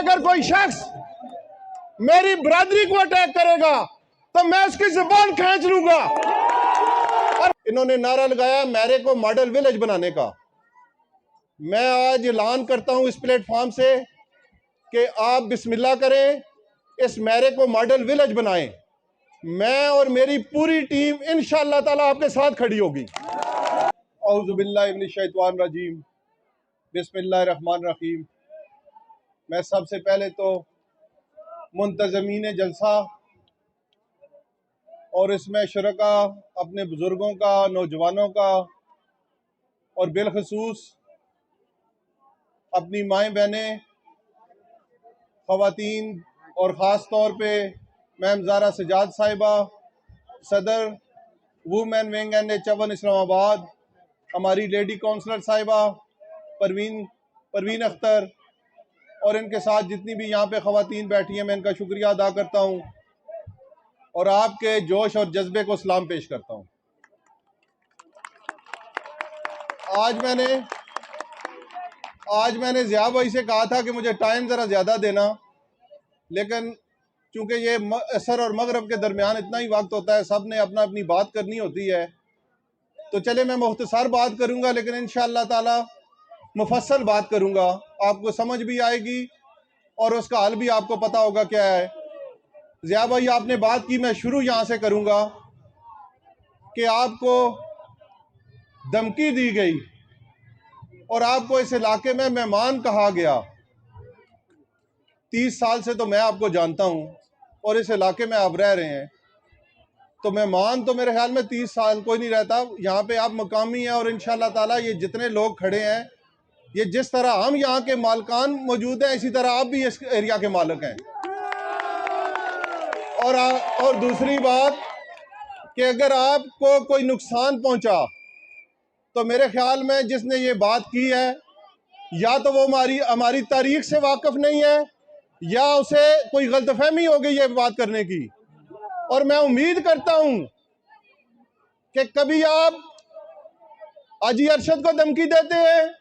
अगर कोई शख्स मेरी बरादरी को अटैक करेगा तो मैं उसकी जुबान खींच लूंगा। और इन्होंने नारा लगाया मेरे को मॉडल विलेज बनाने का। मैं आज ऐलान करता हूं इस प्लेटफॉर्म से कि आप बिस्मिल्लाह करें, इस मेरे को मॉडल विलेज बनाएं। मैं और मेरी पूरी टीम इंशाअल्लाह ताला आपके साथ खड़ी होगी। औज़ु बिल्लाहि मिनश शैतानिर रजीम, बिस्मिल्लाहिर रहमानिर रहीम। मैं सबसे पहले तो मुंतज़मीन जलसा और इसमें शुरका, अपने बुज़ुर्गों का, नौजवानों का और बिलखसूस अपनी माएँ बहनें, ख़वातीन और ख़ास तौर पे मैम ज़ारा सजाद साहिबा, सदर वुमेन विंग NH1 इस्लामाबाद, हमारी लेडी काउंसलर साहिबा परवीन अख्तर और इनके साथ जितनी भी यहाँ पे ख़वातीन बैठी हैं, मैं इनका शुक्रिया अदा करता हूँ और आपके जोश और जज्बे को सलाम पेश करता हूँ। आज मैंने ज़िया भाई से कहा था कि मुझे टाइम ज़रा ज़्यादा देना, लेकिन चूँकि ये असर और मगरब के दरमियान इतना ही वक्त होता है, सब ने अपना अपनी बात करनी होती है, तो चले मैं मुख्तसर बात करूँगा, लेकिन इंशाअल्लाह ताला मुफस्सल बात करूँगा, आपको समझ भी आएगी और उसका हल भी आपको पता होगा क्या है। ज़िया भाई आपने बात की, मैं शुरू यहाँ से करूँगा कि आपको धमकी दी गई और आपको इस इलाके में मेहमान कहा गया। 30 साल से तो मैं आपको जानता हूँ और इस इलाके में आप रह रहे हैं, तो मेहमान तो मेरे ख्याल में 30 साल कोई नहीं रहता। यहाँ पे आप मकामी हैं और इंशाअल्लाह ताला ये जितने लोग खड़े हैं, ये जिस तरह हम यहाँ के मालकान मौजूद हैं, इसी तरह आप भी इस एरिया के मालिक हैं। और दूसरी बात कि अगर आपको कोई नुकसान पहुँचा तो मेरे ख्याल में जिसने ये बात की है, या तो वो हमारी तारीख से वाकिफ नहीं है या उसे कोई गलतफहमी हो गई है बात करने की। और मैं उम्मीद करता हूं कि कभी आप हाजी अरशद को धमकी देते हैं,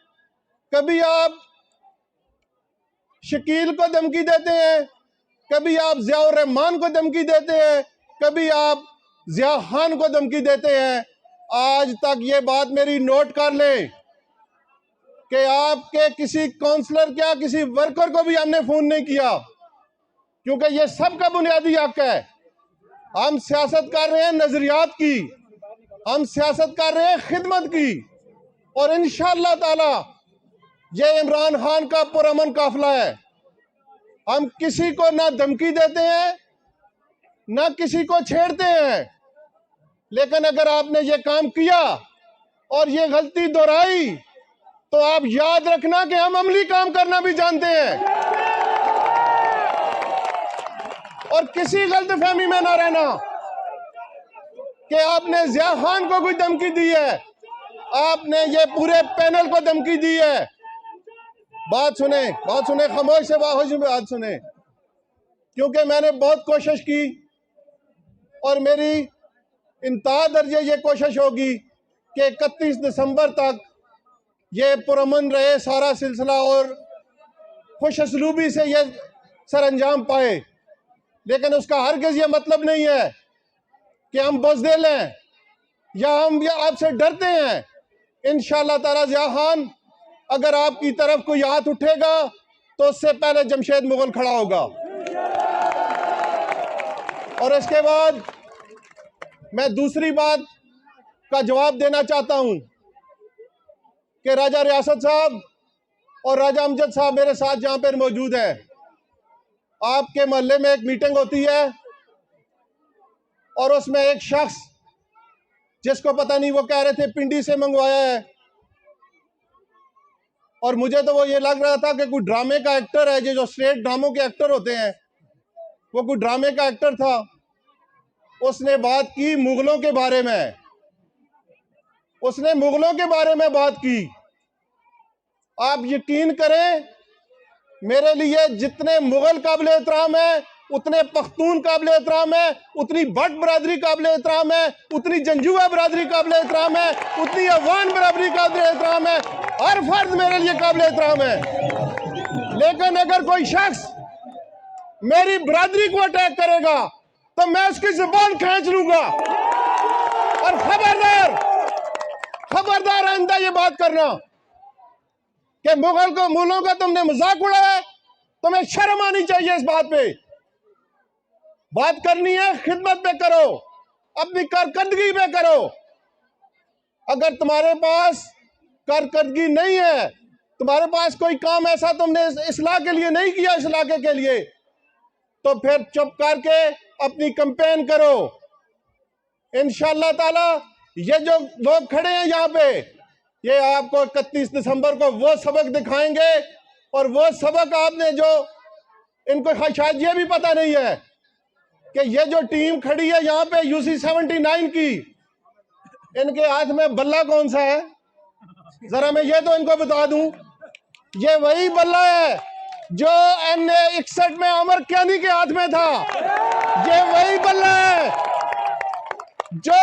कभी आप शकील को धमकी देते हैं, कभी आप ज़ियाउर रहमान को धमकी देते हैं, कभी आप ज़िया खान को धमकी देते हैं। आज तक ये बात मेरी नोट कर लें कि आपके किसी काउंसलर क्या किसी वर्कर को भी हमने फोन नहीं किया, क्योंकि ये सबका बुनियादी हक है। हम सियासत कर रहे हैं नजरियात की, हम सियासत कर रहे हैं खिदमत की, और इंशाअल्लाह ताला ये इमरान खान का पुरअमन काफिला है। हम किसी को ना धमकी देते हैं ना किसी को छेड़ते हैं, लेकिन अगर आपने ये काम किया और ये गलती दोहराई तो आप याद रखना कि हम अमली काम करना भी जानते हैं और किसी गलतफहमी में ना रहना कि आपने ज़िया खान को कोई धमकी दी है, आपने ये पूरे पैनल को धमकी दी है। बात सुने, खामोश से बात सुने, क्योंकि मैंने बहुत कोशिश की और मेरी इंतहा दर्जे ये कोशिश होगी कि 31 दिसंबर तक ये पुरअमन रहे सारा सिलसिला और खुशअस्लूबी से ये सरअंजाम पाए। लेकिन उसका हरगिज़ ये मतलब नहीं है कि हम बुज़दिल हैं या हम आपसे डरते हैं। इंशाअल्लाह ताला ज़िया खान अगर आपकी तरफ कोई हाथ उठेगा तो उससे पहले जमशेद मुगल खड़ा होगा। और इसके बाद मैं दूसरी बात का जवाब देना चाहता हूं कि राजा रियासत साहब और राजा अमजद साहब मेरे साथ जहां पर मौजूद है। आपके मोहल्ले में एक मीटिंग होती है और उसमें एक शख्स जिसको पता नहीं, वो कह रहे थे पिंडी से मंगवाया है, और मुझे तो वो ये लग रहा था कि कोई ड्रामे का एक्टर है, जो स्टेट ड्रामों के एक्टर होते हैं, वो कोई ड्रामे का एक्टर था। उसने बात की मुगलों के बारे में, उसने मुगलों के बारे में बात की। आप यकीन करें, मेरे लिए जितने मुगल काबिल एहतराम है उतने पख्तून काबिल एहतराम है, उतनी भट्ट बरादरी काबिल एहतराम है, उतनी जंजुआ बरादरी काबिल एहतराम है, उतनी अफगान बरादरी काबिल एहतराम है। हर फर्द मेरे लिए काबिल एहतराम है। लेकिन अगर कोई शख्स मेरी बरादरी को अटैक करेगा तो मैं उसकी जुबान खींच लूंगा। और खबरदार खबरदार आइंदा ये बात करना कि मुगलों का तुमने मजाक उड़ाया, तुम्हें शर्म आनी चाहिए। इस बात पे बात करनी है, खिदमत पे करो, अपनी कारकर्दगी पे करो। अगर तुम्हारे पास कारकर्दगी नहीं है, तुम्हारे पास कोई काम ऐसा तुमने इस्लाह के लिए नहीं किया, इस इलाके के लिए, तो फिर चुप करके अपनी कैंपेन करो। इंशाअल्लाह ताला ये जो लोग खड़े हैं यहाँ पे, ये आपको 31 दिसंबर को वो सबक दिखाएंगे। और वो सबक आपने जो, इनको शायद ये भी पता नहीं है कि ये जो टीम खड़ी है यहाँ पे UC 79 की, इनके हाथ में बल्ला कौन सा है? जरा मैं ये तो इनको बता दूं, ये वही बल्ला है जो NA 61 में अमर कैनी के हाथ में था। ये वही बल्ला है जो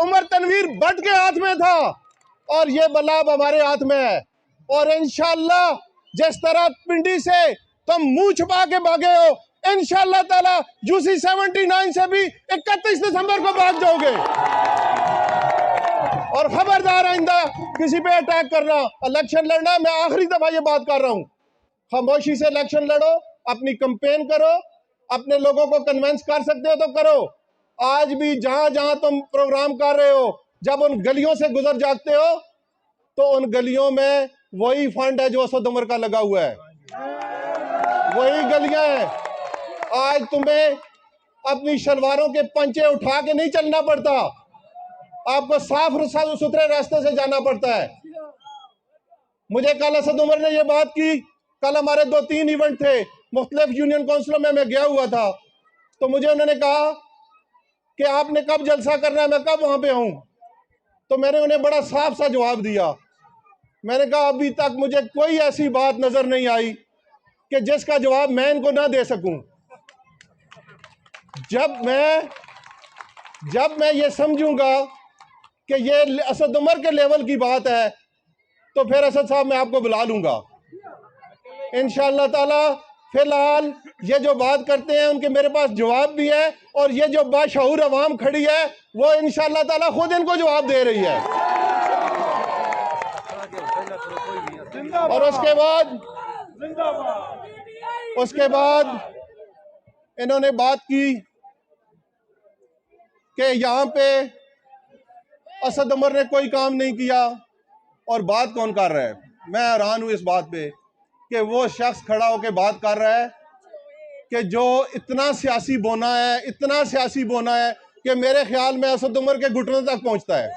उमर तनवीर भट्ट के हाथ में था, और ये बल्ला अब हमारे हाथ में है। और इंशाअल्लाह जिस तरह पिंडी से तुम मुंह छुपा के भागे हो, इंशाअल्लाह ताला UC 79 से भी 31 दिसंबर को भाग जाओगे। और खबरदार आइंदा किसी पे अटैक करना, इलेक्शन लड़ना, मैं आखिरी दफा ये बात कर रहा हूं, खामोशी से इलेक्शन लड़ो, अपनी कैंपेन करो, अपने लोगों को कन्विंस कर सकते हो तो करो। आज भी जहां जहां तुम प्रोग्राम कर रहे हो, जब उन गलियों से गुजर जाते हो तो उन गलियों में वही फंड है जो असद उमर का लगा हुआ है, वही गलियां हैं। आज तुम्हें अपनी शलवारों के पंचे उठा के नहीं चलना पड़ता, आपको साफ सुथरे रास्ते से जाना पड़ता है। मुझे कल असद उमर ने यह बात की, कल हमारे 2-3 इवेंट थे, मुख्तलिफ यूनियन काउंसिलों में मैं गया हुआ था, तो मुझे उन्होंने कहा कि आपने कब जलसा करना है, मैं कब वहां पे आऊं। तो मैंने उन्हें बड़ा साफ सा जवाब दिया, मैंने कहा अभी तक मुझे कोई ऐसी बात नजर नहीं आई कि जिसका जवाब मैं इनको ना दे सकूं। जब मैं ये समझूंगा कि ये असद उमर के लेवल की बात है, तो फिर असद साहब मैं आपको बुला लूंगा इंशाअल्लाह ताला। फिलहाल ये जो बात करते हैं उनके मेरे पास जवाब भी है, और ये जो बाशऊर अवाम खड़ी है वो इंशाअल्लाह ताला खुद इनको जवाब दे रही है। और उसके बाद इन्होंने बात की कि यहाँ पे असद उमर ने कोई काम नहीं किया, और बात कौन कर रहा है? मैं हैरान हूँ इस बात पे कि वो शख्स खड़ा होकर बात कर रहा है कि जो इतना सियासी बोना है, इतना सियासी बोना है कि मेरे ख्याल में असद उमर के घुटनों तक पहुंचता है।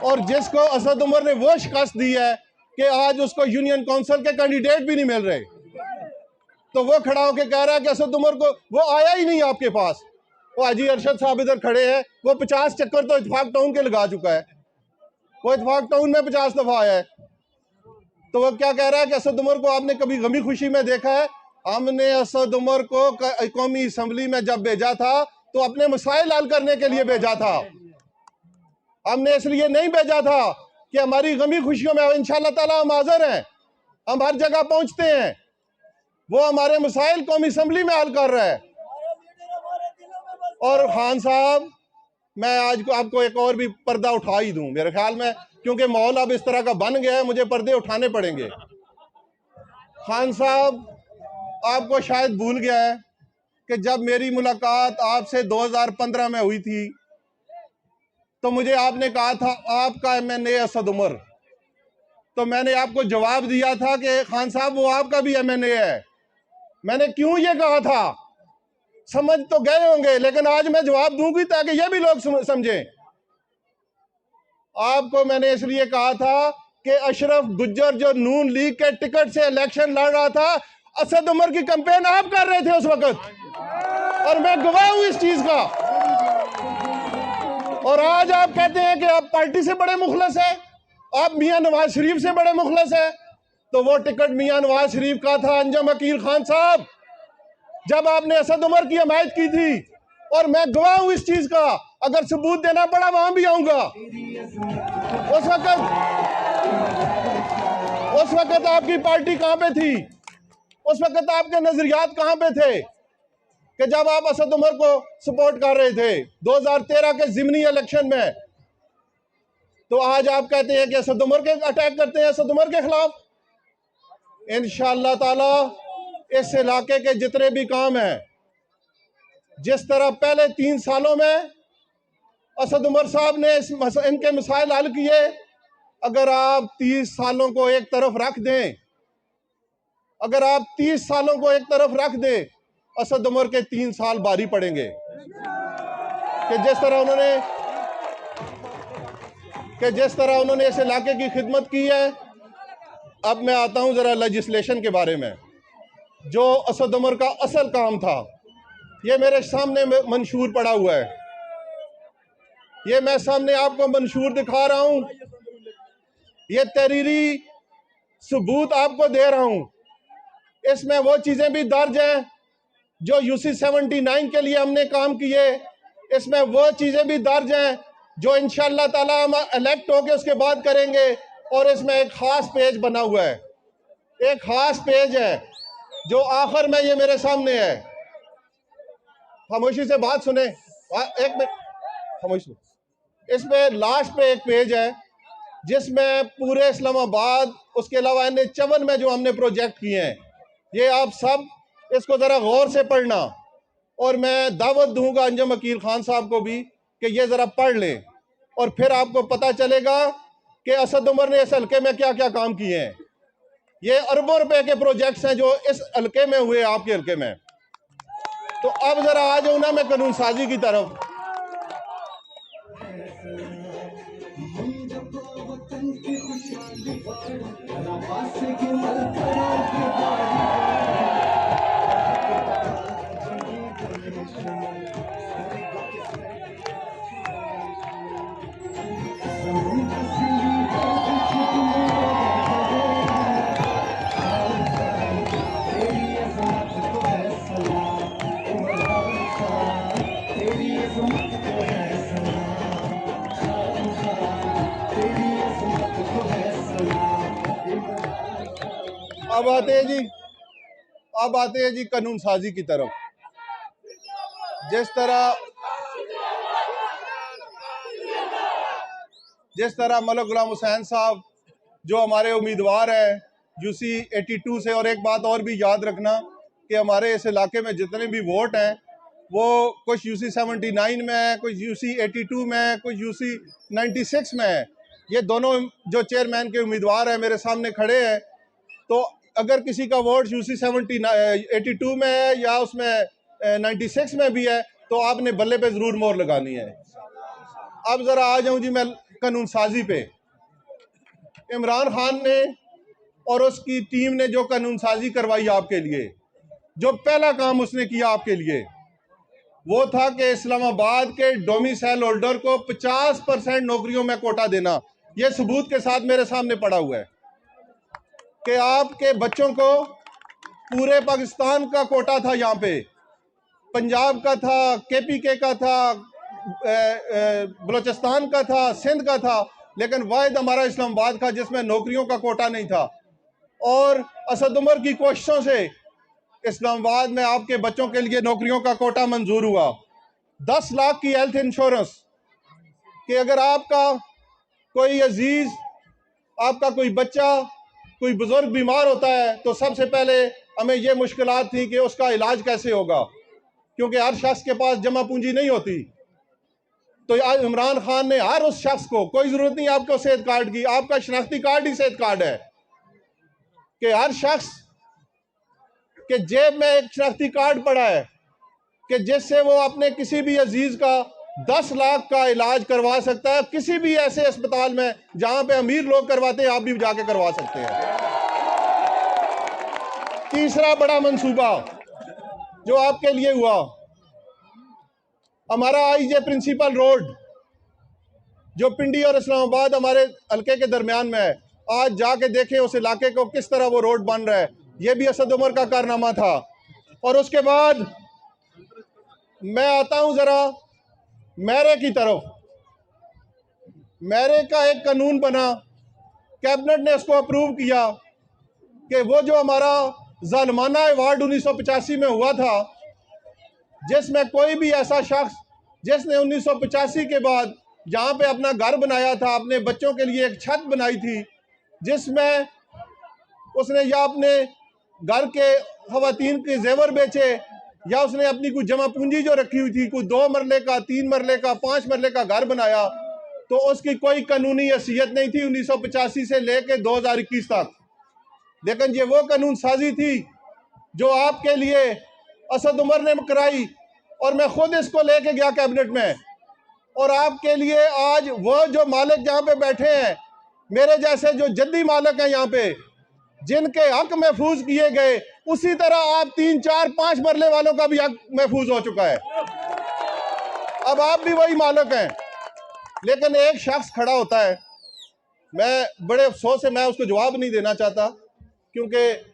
और जिसको असद उमर ने वो शिकस्त दी है कि आज उसको यूनियन काउंसिल के कैंडिडेट भी नहीं मिल रहे, तो वो खड़ा होकर कह रहा है कि असद उमर को वो आया ही नहीं आपके पास। वो हाजी अरशद साहब इधर खड़े हैं, वो 50 चक्कर तो इत्तेफाक टाउन के लगा चुका है, वो इत्तेफाक टाउन में 50 दफा आया है। तो वो क्या कह रहा है कि असद उमर को आपने कभी गमी खुशी में देखा है? हमने असद उमर को कौमी असम्बली में जब भेजा था तो अपने मसाइल हल करने के लिए भेजा था, हमने इसलिए नहीं भेजा था कि हमारी गमी खुशियों में। इंशाअल्लाह ताला हम हाजिर हैं, हम हर जगह पहुंचते हैं, वो हमारे मसाइल कौमी असम्बली में हल कर रहा है। और खान साहब, मैं आज को आपको एक और भी पर्दा उठा ही दूं मेरे ख्याल में, क्योंकि माहौल अब इस तरह का बन गया है, मुझे पर्दे उठाने पड़ेंगे। खान साहब, आपको शायद भूल गया है कि जब मेरी मुलाकात आपसे 2015 में हुई थी तो मुझे आपने कहा था आपका MNA असद उमर, तो मैंने आपको जवाब दिया था कि खान साहब वो आपका भी MNA है। मैंने क्यों ये कहा था समझ तो गए होंगे, लेकिन आज मैं जवाब दूंगी ताकि ये भी लोग समझें। आपको मैंने इसलिए कहा था कि अशरफ गुज्जर जो नून लीग के टिकट से इलेक्शन लड़ रहा था, असद उमर की कैंपेन आप कर रहे थे उस वक्त, और मैं गवाह हूं इस चीज का। और आज आप कहते हैं कि आप पार्टी से बड़े मुखलस है, आप मियां नवाज शरीफ से बड़े मुखलस है, तो वो टिकट मियां नवाज शरीफ का था। अंजम अकील खान साहब, जब आपने असद उमर की हमायत की थी, और मैं गवाह हूं इस चीज का, अगर सबूत देना पड़ा वहां भी आऊंगा। उस वक्त आपकी पार्टी कहां पे थी? उस वक्त आपके नजरियात कहां पे थे कि जब आप असद उमर को सपोर्ट कर रहे थे 2013 के ज़िमनी इलेक्शन में? तो आज आप कहते हैं कि असद उमर के अटैक करते हैं, असद उमर के खिलाफ। इंशाअल्लाह ताला इस इलाके के जितने भी काम हैं, जिस तरह पहले 3 सालों में असद उमर साहब ने इनके मसाइल हल किए, अगर आप 30 सालों को एक तरफ रख दें, अगर आप 30 सालों को एक तरफ रख दें, असद उमर के 3 साल भारी पड़ेंगे कि जिस तरह उन्होंने इस इलाके की खिदमत की है। अब मैं आता हूं जरा लेजिस्लेशन के बारे में। जो असद उमर का असल काम था, ये मेरे सामने मंशूर पड़ा हुआ है, ये मैं सामने आपको मंशूर दिखा रहा हूं, ये तहरीरी सबूत आपको दे रहा हूं। इसमें वो चीजें भी दर्ज हैं जो UC 79 के लिए हमने काम किए, इसमें वो चीजें भी दर्ज हैं जो इंशाअल्लाह ताला हम इलेक्ट होके उसके बाद करेंगे। और इसमें एक खास पेज बना हुआ है, एक खास पेज है जो आखिर में ये मेरे सामने है। खामोशी से बात सुने, एक मिनट खामोशी। इसमें लास्ट पे एक पेज है जिसमें पूरे इस्लामाबाद, उसके अलावा NH-54 में जो हमने प्रोजेक्ट किए हैं, ये आप सब इसको ज़रा गौर से पढ़ना। और मैं दावत दूंगा अंजम अकील खान साहब को भी कि ये ज़रा पढ़ लें, और फिर आपको पता चलेगा कि असद उमर ने इस हल्के में क्या क्या काम किए हैं। ये अरबों रुपए के प्रोजेक्ट्स हैं जो इस हल्के में हुए, आपके हल्के में। तो अब ज़रा आ जाऊँ ना मैं कानून साजी की तरफ। अब आते हैं जी कानून साजी की तरफ। जिस तरह मलक गुलाम हुसैन साहब जो हमारे उम्मीदवार हैं UC 82 से, और एक बात और भी याद रखना कि हमारे इस इलाके में जितने भी वोट हैं वो कुछ UC 79 में है, कुछ UC 82 में है, कुछ UC 96 में है। ये दोनों जो चेयरमैन के उम्मीदवार हैं मेरे सामने खड़े हैं। तो अगर किसी का वोट UC 82 में है या उसमें 96 में भी है तो आपने बल्ले पे ज़रूर मोहर लगानी है। अब ज़रा आ जाऊं जी मैं कानून साजी पे। इमरान खान ने और उसकी टीम ने जो कानून साजी करवाई आपके लिए, जो पहला काम उसने किया आपके लिए वो था कि इस्लामाबाद के डोमिसाइल होल्डर को 50% नौकरियों में कोटा देना। ये सबूत के साथ मेरे सामने पड़ा हुआ है कि आपके बच्चों को पूरे पाकिस्तान का कोटा था, यहाँ पे पंजाब का था, KPK का था, बलूचिस्तान का था, सिंध का था, लेकिन वाहिद हमारा इस्लामाबाद का जिसमें नौकरियों का कोटा नहीं था। और असद उमर की कोशिशों से इस्लामाबाद में आपके बच्चों के लिए नौकरियों का कोटा मंजूर हुआ। 10 लाख की हेल्थ इंश्योरेंस कि अगर आपका कोई अजीज, आपका कोई बच्चा, कोई बुजुर्ग बीमार होता है तो सबसे पहले हमें ये मुश्किलात थी कि उसका इलाज कैसे होगा, क्योंकि हर शख्स के पास जमा पूंजी नहीं होती। तो आज इमरान खान ने हर उस शख्स को, कोई ज़रूरत नहीं आपको सेहत कार्ड की, आपका शनाख्ती कार्ड ही सेहत कार्ड है, कि हर शख्स के जेब में एक शनाख्ती कार्ड पड़ा है कि जिससे वो अपने किसी भी अजीज का 10 लाख का इलाज करवा सकता है। किसी भी ऐसे अस्पताल में जहां पे अमीर लोग करवाते हैं, आप भी जाके करवा सकते हैं। तीसरा बड़ा मंसूबा जो आपके लिए हुआ, हमारा IJ प्रिंसिपल रोड जो पिंडी और इस्लामाबाद हमारे हल्के के दरमियान में है, आज जाके देखें उस इलाके को किस तरह वो रोड बन रहा है। ये भी असद उमर का कारनामा था। और उसके बाद मैं आता हूं जरा मैरे की तरफ। मैरे का एक कानून बना, कैबिनेट ने इसको अप्रूव किया कि वो जो हमारा जालमाना अवार्ड 1985 में हुआ था, जिसमें कोई भी ऐसा शख्स जिसने 1985 के बाद यहाँ पे अपना घर बनाया था, अपने बच्चों के लिए एक छत बनाई थी, जिसमें उसने या अपने घर के खवातीन के जेवर बेचे, या उसने अपनी कुछ जमा पूंजी जो रखी हुई थी, कुछ 2 मरले का, 3 मरले का, 5 मरले का घर बनाया, तो उसकी कोई कानूनी हैसियत नहीं थी 1985 से लेके 2021 तक। लेकिन ये वो कानून साजी थी जो आपके लिए असद उमर ने कराई, और मैं खुद इसको लेके गया कैबिनेट में। और आपके लिए आज वो जो मालिक यहाँ पे बैठे हैं, मेरे जैसे जो जद्दी मालिक हैं यहाँ पे, जिनके हक महफूज किए गए, उसी तरह आप 3, 4, 5 मरले वालों का भी हक महफूज हो चुका है। अब आप भी वही मालिक हैं। लेकिन एक शख्स खड़ा होता है, मैं बड़े अफसोस से मैं उसको जवाब नहीं देना चाहता, क्योंकि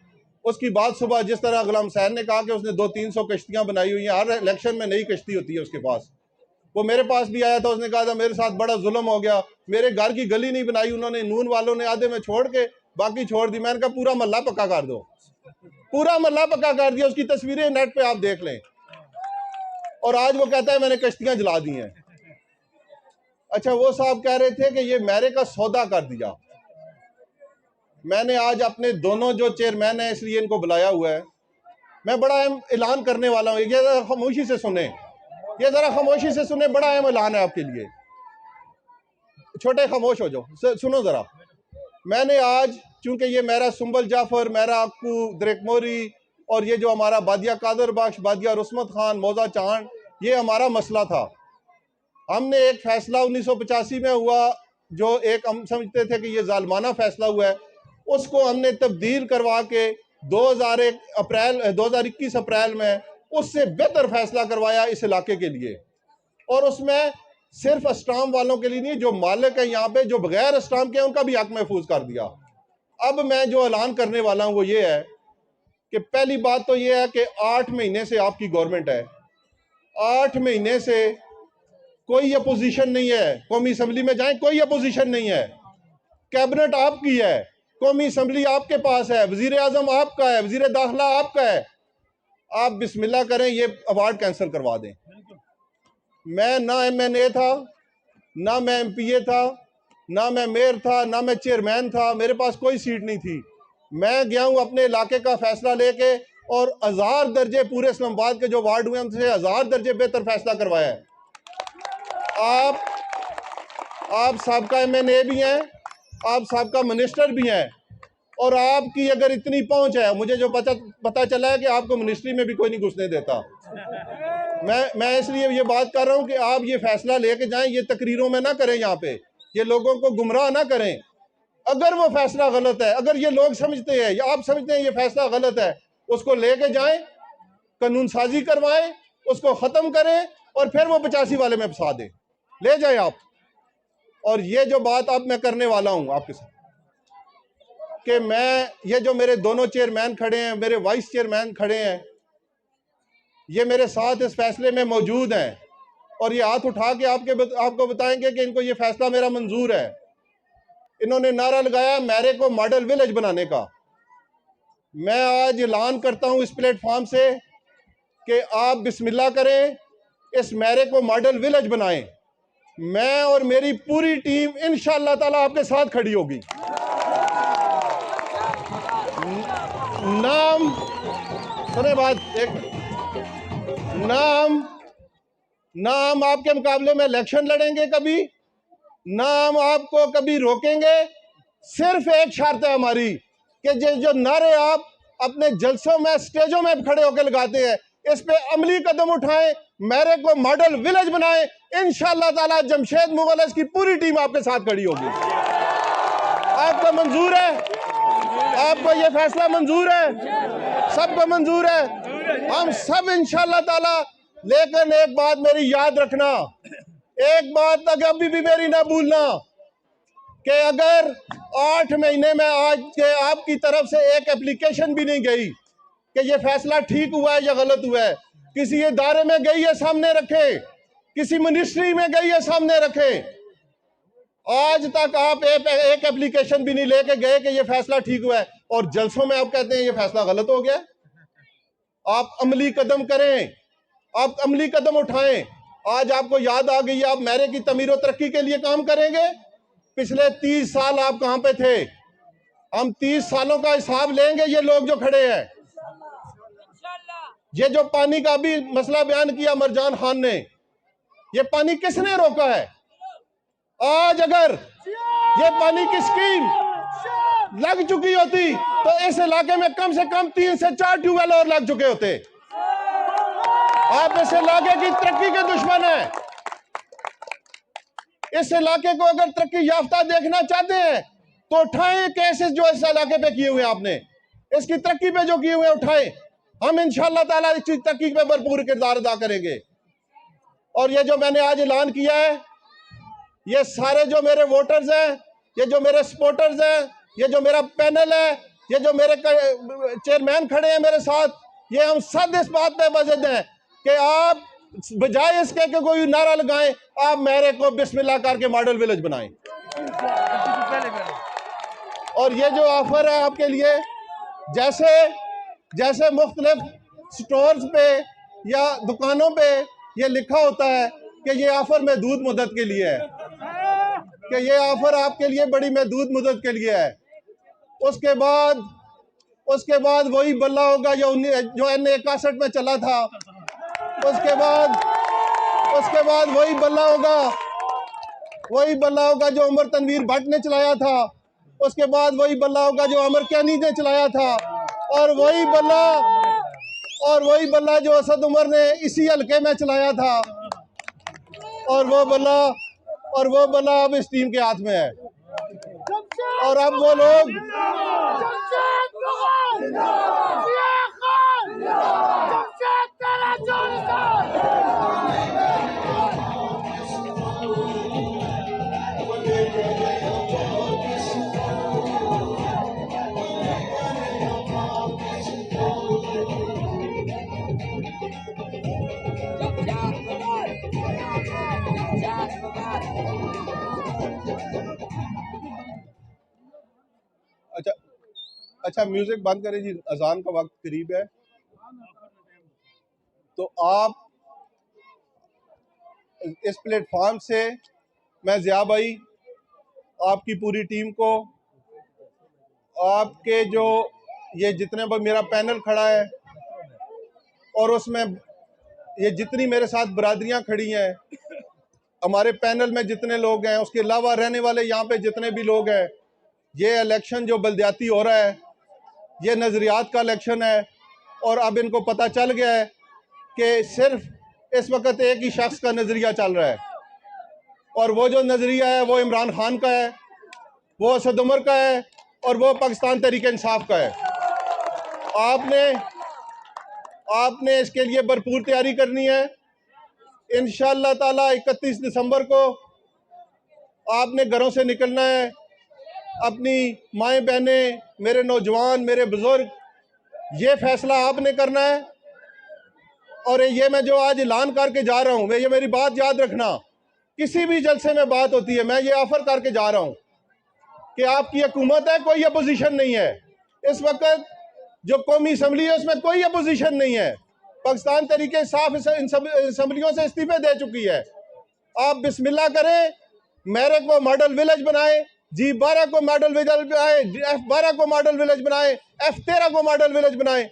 उसकी बात सुबह जिस तरह गुलाम हुसैन ने कहा कि उसने 200-300 कश्तियां बनाई हुई हैं, हर इलेक्शन में नई कश्ती होती है उसके पास। वो मेरे पास भी आया था, उसने कहा था मेरे साथ बड़ा जुल्म हो गया, मेरे घर की गली नहीं बनाई उन्होंने, नून वालों ने आधे में छोड़ के बाकी छोड़ दी। मैंने कहा पूरा मोहल्ला पक्का कर दो, पूरा मोहल्ला पक्का कर दिया। उसकी तस्वीरें नेट पे आप देख लें। और आज वो कहता है मैंने कश्तियां जला दी हैं। अच्छा, वो साहब कह रहे थे कि ये मेरे का सौदा कर दिया। मैंने आज अपने दोनों जो चेयरमैन हैं, इसलिए इनको बुलाया हुआ है, मैं बड़ा अहम ऐलान करने वाला हूँ। ये जरा खामोशी से सुने, ये जरा खामोशी से सुने, बड़ा अहम ऐलान है आपके लिए। छोटे खामोश हो जाओ, सुनो जरा। मैंने आज, चूंकि ये मेरा सुंबल जाफर, मेरा अक्कू दरेकमोरी, और ये जो हमारा बादिया कादर बख्श, बादिया रुस्मत खान, मौजा चांद, ये हमारा मसला था। हमने एक फैसला 1985 में हुआ, जो एक हम समझते थे कि ये जालमाना फैसला हुआ है, उसको हमने तब्दील करवा के 2021 अप्रैल में उससे बेहतर फैसला करवाया इस इलाके के लिए। और उसमें सिर्फ अस्टाम वालों के लिए नहीं, जो मालिक है यहाँ पे, जो बगैर अस्टाम के, उनका भी हक महफूज कर दिया। अब मैं जो ऐलान करने वाला हूँ वो ये है कि पहली बात तो ये है कि 8 महीने से आपकी गवर्नमेंट है, 8 महीने से कोई अपोजिशन नहीं है। कौमी असम्बली में जाएं, कोई अपोजिशन नहीं है। कैबिनेट आपकी है, कौमी असम्बली आपके पास है, वजीर आजम आपका है, वजीर दाखिला आपका है। आप बिस्मिल्लाह करें, ये अवार्ड कैंसिल करवा दें। मैं ना MNA था, ना मैं MPA था, ना मैं मेयर था, ना मैं चेयरमैन था, मेरे पास कोई सीट नहीं थी। मैं गया हूँ अपने इलाके का फैसला लेके, और 1000 दर्जे पूरे इस्लामाबाद के जो वार्ड हुए उनसे 1000 दर्जे बेहतर फैसला करवाया है। आप साबका MNA भी हैं, आप साबका मिनिस्टर भी हैं, और आपकी अगर इतनी पहुंच है, मुझे जो पता चला है कि आपको मिनिस्ट्री में भी कोई नहीं घुसने देता। मैं इसलिए ये बात कर रहा हूं कि आप ये फैसला लेके जाएं, ये तकरीरों में ना करें, यहाँ पे ये लोगों को गुमराह ना करें। अगर वो फैसला गलत है, अगर ये लोग समझते हैं या आप समझते हैं ये फैसला गलत है, उसको लेके जाएं, कानून साजी करवाएं, उसको ख़त्म करें, और फिर वो 85 वाले में फंसा दें, ले जाए आप। और ये जो बात अब मैं करने वाला हूं आपके साथ, कि मैं, ये जो मेरे दोनों चेयरमैन खड़े हैं, मेरे वाइस चेयरमैन खड़े हैं, ये मेरे साथ इस फैसले में मौजूद हैं, और ये हाथ उठा के आपको बताएंगे कि इनको ये फैसला मेरा मंजूर है। इन्होंने नारा लगाया मेरे को मॉडल विलेज बनाने का। मैं आज ऐलान करता हूं इस प्लेटफॉर्म से कि आप बिस्मिल्लाह करें, इस मेरे को मॉडल विलेज बनाएं। मैं और मेरी पूरी टीम इंशाअल्लाह ताला आपके साथ खड़ी होगी। नाम सुने बात, एक नाम आपके मुकाबले में इलेक्शन लड़ेंगे, कभी नाम आपको कभी रोकेंगे। सिर्फ एक शर्त है हमारी कि जो नारे आप अपने जलसों में, स्टेजों में खड़े होकर लगाते हैं, इस पे अमली कदम उठाएं, मेरे को मॉडल विलेज बनाएं। इंशाअल्लाह ताला जमशेद मुगल की पूरी टीम आपके साथ खड़ी होगी। आपको मंजूर है? आपको ये फैसला मंजूर है? सबको मंजूर है? हम सब इंशाअल्लाह ताला। लेकिन एक बात मेरी याद रखना, एक बात अभी भी मेरी ना भूलना, कि अगर 8 महीने में आज के आपकी तरफ से एक एप्लीकेशन भी नहीं गई कि ये फैसला ठीक हुआ है या गलत हुआ है, किसी इदारे में गई है सामने रखे, किसी मिनिस्ट्री में गई है सामने रखे, आज तक आप एक एप्लीकेशन भी नहीं लेके गए कि ये फैसला ठीक हुआ है, और जलसों में आप कहते हैं ये फैसला गलत हो गया। आप अमली कदम करें, आप अमली कदम उठाएं। आज आपको याद आ गई, आप मेरे की तमीर और तरक्की के लिए काम करेंगे। पिछले 30 साल आप कहां पे थे? हम 30 सालों का हिसाब लेंगे। ये लोग जो खड़े हैं, ये जो पानी का भी मसला बयान किया मरजान खान ने, ये पानी किसने रोका है? आज अगर ये पानी की स्कीम लग चुकी होती तो इस इलाके में कम से कम 3 से 4 ट्यूबवेल और लग चुके होते। आप इस इलाके की तरक्की के दुश्मन हैं। इस इलाके को अगर तरक्की याफ्ता देखना चाहते हैं तो उठाएं केसेस जो इस इलाके पे किए हुए हैं आपने, इसकी तरक्की पे जो किए हुए उठाएं। हम इंशाअल्लाह ताला इस तरक्की पे भरपूर किरदार अदा करेंगे। और ये जो मैंने आज ऐलान किया है, ये सारे जो मेरे वोटर्स हैं, ये जो मेरे सपोर्टर्स हैं, ये जो मेरा पैनल है, ये जो मेरे चेयरमैन खड़े हैं मेरे साथ, ये हम सब इस बात पे वजद हैं कि आप बजाय इसके कि कोई नारा लगाएं, आप मेरे को बिस्मिल्लाह करके मॉडल विलेज बनाएं। और ये जो ऑफर है आपके लिए, जैसे जैसे मुख्तलिफ स्टोर्स पे या दुकानों पे ये लिखा होता है कि ये ऑफर महदूद मुद्दत के लिए है, कि ये ऑफर आपके लिए बड़ी महदूद मुद्दत के लिए है। उसके बाद वही बल्ला होगा जो N61 में चला था। उसके बाद वही बल्ला होगा जो उमर तनवीर भट्ट ने चलाया था। उसके बाद वही बल्ला होगा जो अमर कैनी ने चलाया था। और वही बल्ला जो असद उमर ने इसी हल्के में चलाया था। और वो बल्ला अब इस टीम के हाथ में है। और अब वो लोग अच्छा म्यूजिक बंद करें जी, अजान का वक्त करीब है। तो आप इस प्लेटफॉर्म से मैं ज़िया भाई, आपकी पूरी टीम को, आपके जो ये जितने मेरा पैनल खड़ा है और उसमें ये जितनी मेरे साथ बरादरियां खड़ी हैं, हमारे पैनल में जितने लोग हैं, उसके अलावा रहने वाले यहाँ पे जितने भी लोग हैं, ये इलेक्शन जो बल्दियाती हो रहा है, ये नज़रियात का इलेक्शन है। और अब इनको पता चल गया है कि सिर्फ इस वक्त एक ही शख्स का नज़रिया चल रहा है, और वो जो नज़रिया है वो इमरान खान का है, वो असद उमर का है, और वो पाकिस्तान तहरीक इंसाफ का है। आपने इसके लिए भरपूर तैयारी करनी है। इंशाअल्लाह ताला 31 दिसंबर को आपने घरों से निकलना है। अपनी माएँ बहनें, मेरे नौजवान, मेरे बुजुर्ग, ये फैसला आपने करना है। और ये मैं जो आज ऐलान करके जा रहा हूँ, ये मेरी बात याद रखना, किसी भी जलसे में बात होती है, मैं ये ऑफर करके जा रहा हूँ कि आपकी हुकूमत है, कोई अपोजिशन नहीं है। इस वक्त जो कौमी असम्बली है उसमें कोई अपोजिशन नहीं है। पाकिस्तान तरीके साफ असम्बलियों से इस्तीफे दे चुकी है। आप बिस्मिल्लाह करें, मेरे को मॉडल विलेज बनाए, G12 को मॉडल विलेज बनाए, F12 को मॉडल विलेज बनाए, F13 को मॉडल विलेज बनाए।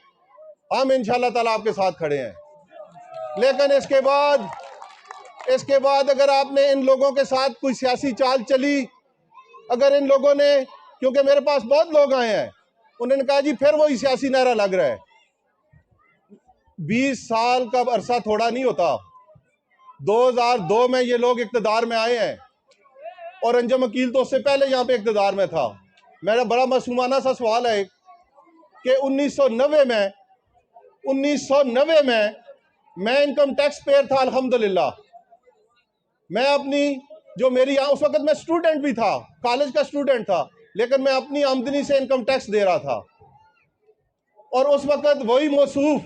हम इंशाअल्लाह ताला आपके साथ खड़े हैं। लेकिन इसके बाद अगर आपने इन लोगों के साथ कोई सियासी चाल चली, अगर इन लोगों ने, क्योंकि मेरे पास बहुत लोग आए हैं, उन्होंने कहा जी फिर वही सियासी नारा लग रहा है। 20 साल का अरसा थोड़ा नहीं होता। 2002 में ये लोग इक़्तिदार में आए हैं, और अंजम वकील तो उससे पहले यहाँ पे इक़्तिदार में था। मेरा बड़ा मासूमाना सा सवाल है कि 1990 में मैं इनकम टैक्स पेयर था, अल्हम्दुलिल्लाह। मैं अपनी जो मेरी उस वक्त मैं स्टूडेंट भी था, कॉलेज का स्टूडेंट था, लेकिन मैं अपनी आमदनी से इनकम टैक्स दे रहा था। और उस वक्त वही मौसूफ,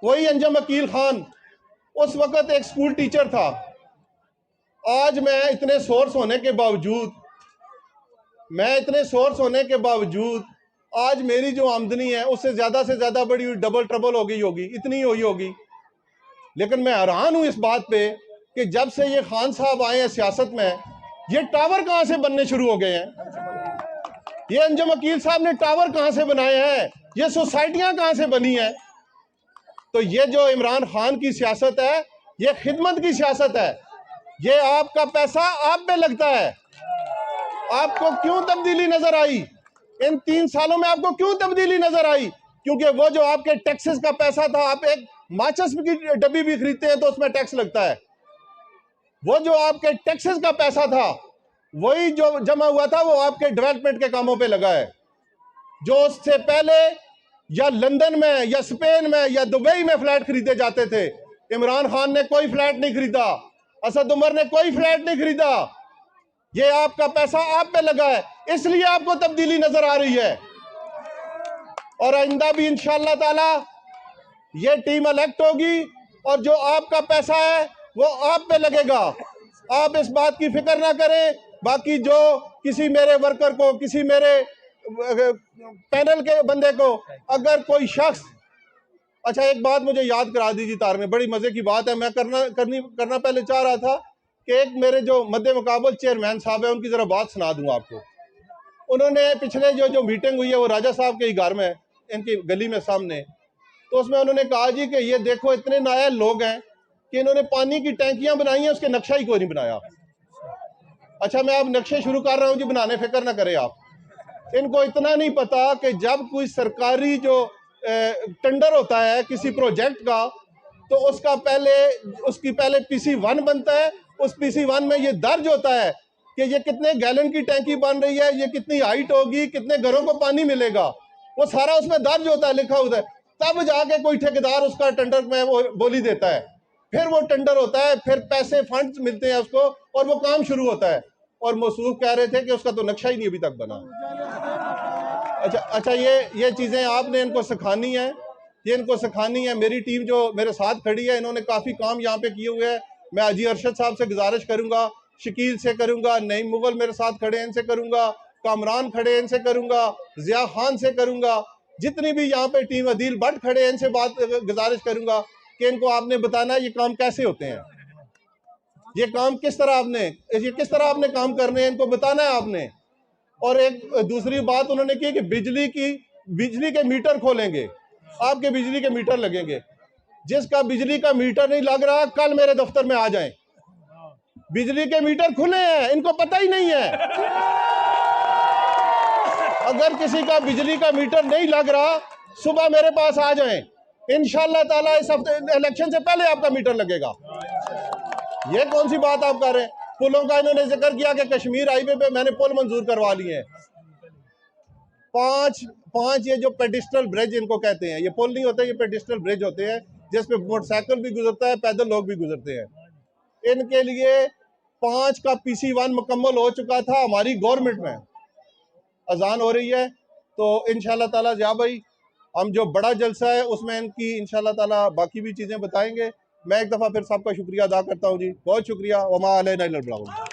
वही अंजम वकील खान उस वक्त एक स्कूल टीचर था। आज मैं इतने सोर्स होने के बावजूद मैं इतने सोर्स होने के बावजूद आज मेरी जो आमदनी है उससे ज़्यादा से ज़्यादा बड़ी हुई, डबल ट्रबल हो गई होगी, इतनी हुई होगी। लेकिन मैं हैरान हूं इस बात पे कि जब से ये खान साहब आए हैं सियासत में, ये टावर कहां से बनने शुरू हो गए हैं? ये अंजुम वकील साहब ने टावर कहां से बनाए हैं? ये सोसाइटियां कहां से बनी हैं? तो ये जो इमरान खान की सियासत है, ये खिदमत की सियासत है। ये आपका पैसा आप पे लगता है। आपको क्यों तब्दीली नजर आई? इन 3 सालों में आपको क्यों तब्दीली नजर आई? क्योंकि वो जो आपके टैक्सेस का पैसा था, आप एक माचिस की डब्बी भी खरीदते हैं तो उसमें टैक्स लगता है। वो जो आपके टैक्सेस का पैसा था, वही जो जमा हुआ था वो आपके डेवलपमेंट के कामों पे लगा है। जो उससे पहले या लंदन में या स्पेन में या दुबई में फ्लैट खरीदे जाते थे, इमरान खान ने कोई फ्लैट नहीं खरीदा, असद उमर ने कोई फ्लैट नहीं खरीदा। ये आपका पैसा आप पे लगा है, इसलिए आपको तब्दीली नजर आ रही है। और आइंदा भी इंशाअल्लाह ताला ये टीम इलेक्ट होगी और जो आपका पैसा है वो आप पे लगेगा। आप इस बात की फिक्र ना करें। बाकी जो किसी मेरे वर्कर को, किसी मेरे पैनल के बंदे को अगर कोई शख्स, अच्छा एक बात मुझे याद करा दीजिए तार में, बड़ी मजे की बात है, मैं करना पहले चाह रहा था कि एक मेरे जो मद्दे मुकाबल चेयरमैन साहब है उनकी जरा बात सुना दूं आपको। उन्होंने पिछले जो मीटिंग हुई है वो राजा साहब के ही घर में, इनकी गली में सामने, तो उसमें उन्होंने कहा जी कि ये देखो इतने नायाब लोग हैं कि इन्होंने पानी की टैंकियां बनाई हैं, उसके नक्शा ही कोई नहीं बनाया। अच्छा मैं अब नक्शे शुरू कर रहा हूं जी बनाने, फिक्र ना करें आप। इनको इतना नहीं पता कि जब कोई सरकारी जो टेंडर होता है किसी प्रोजेक्ट का, तो उसकी पहले PC1 बनता है। उस PC1 में ये दर्ज होता है कि ये कितने गैलन की टैंकी बन रही है, ये कितनी हाइट होगी, कितने घरों को पानी मिलेगा, वो सारा उसमें दर्ज होता है, लिखा होता है। तब जाके कोई ठेकेदार उसका टेंडर में वो बोली देता है, फिर वो टेंडर होता है, फिर पैसे फंड्स मिलते हैं उसको और वो काम शुरू होता है। और मौसूफ कह रहे थे कि उसका तो नक्शा ही नहीं अभी तक बना। अच्छा ये चीजें आपने इनको सिखानी है, ये इनको सिखानी है। मेरी टीम जो मेरे साथ खड़ी है, इन्होंने काफी काम यहाँ पे किए हुए हैं। मैं हाजी अरशद साहब से गुजारिश करूंगा, शकील से करूंगा, नईम मुगल मेरे साथ खड़े हैं इनसे करूंगा, कामरान खड़े हैं इनसे करूंगा, जिया खान से करूंगा, जितनी भी यहाँ पे टीम, अदील भट्ट खड़े हैं इनसे बात गुजारिश करूंगा कि इनको आपने बताना है ये काम कैसे होते हैं, ये काम किस तरह आपने काम करने हैं, इनको बताना है आपने। और एक दूसरी बात उन्होंने की कि बिजली के मीटर खोलेंगे, आपके बिजली के मीटर लगेंगे। जिसका बिजली का मीटर नहीं लग रहा कल मेरे दफ्तर में आ जाएं, बिजली के मीटर खुले हैं, इनको पता ही नहीं है। अगर किसी का बिजली का मीटर नहीं लग रहा, सुबह मेरे पास आ जाएं, इंशाअल्लाह ताला इस हफ्ते इलेक्शन से पहले आपका मीटर लगेगा। ये कौन सी बात आप कर रहे हैं? पुलों का इन्होंने जिक्र किया कि कश्मीर हाईवे पे मैंने पुल मंजूर करवा लिए हैं। 5 ये जो पेडिस्ट्रल ब्रिज इनको कहते हैं, ये पुल नहीं होते, ये पेडिस्ट्रल ब्रिज होते हैं जिसपे मोटरसाइकिल भी गुजरता है, पैदल लोग भी गुजरते हैं। इनके लिए 5 का PC1 मुकम्मल हो चुका था हमारी गवर्नमेंट में। अजान हो रही है तो इंशाल्लाह ताला जिया भाई हम जो बड़ा जलसा है उसमें इनकी इंशाल्लाह ताला बाकी भी चीज़ें बताएंगे। मैं एक दफ़ा फिर सबका शुक्रिया अदा करता हूँ जी, बहुत शुक्रिया। वमा अलैना इल्लल बलाग।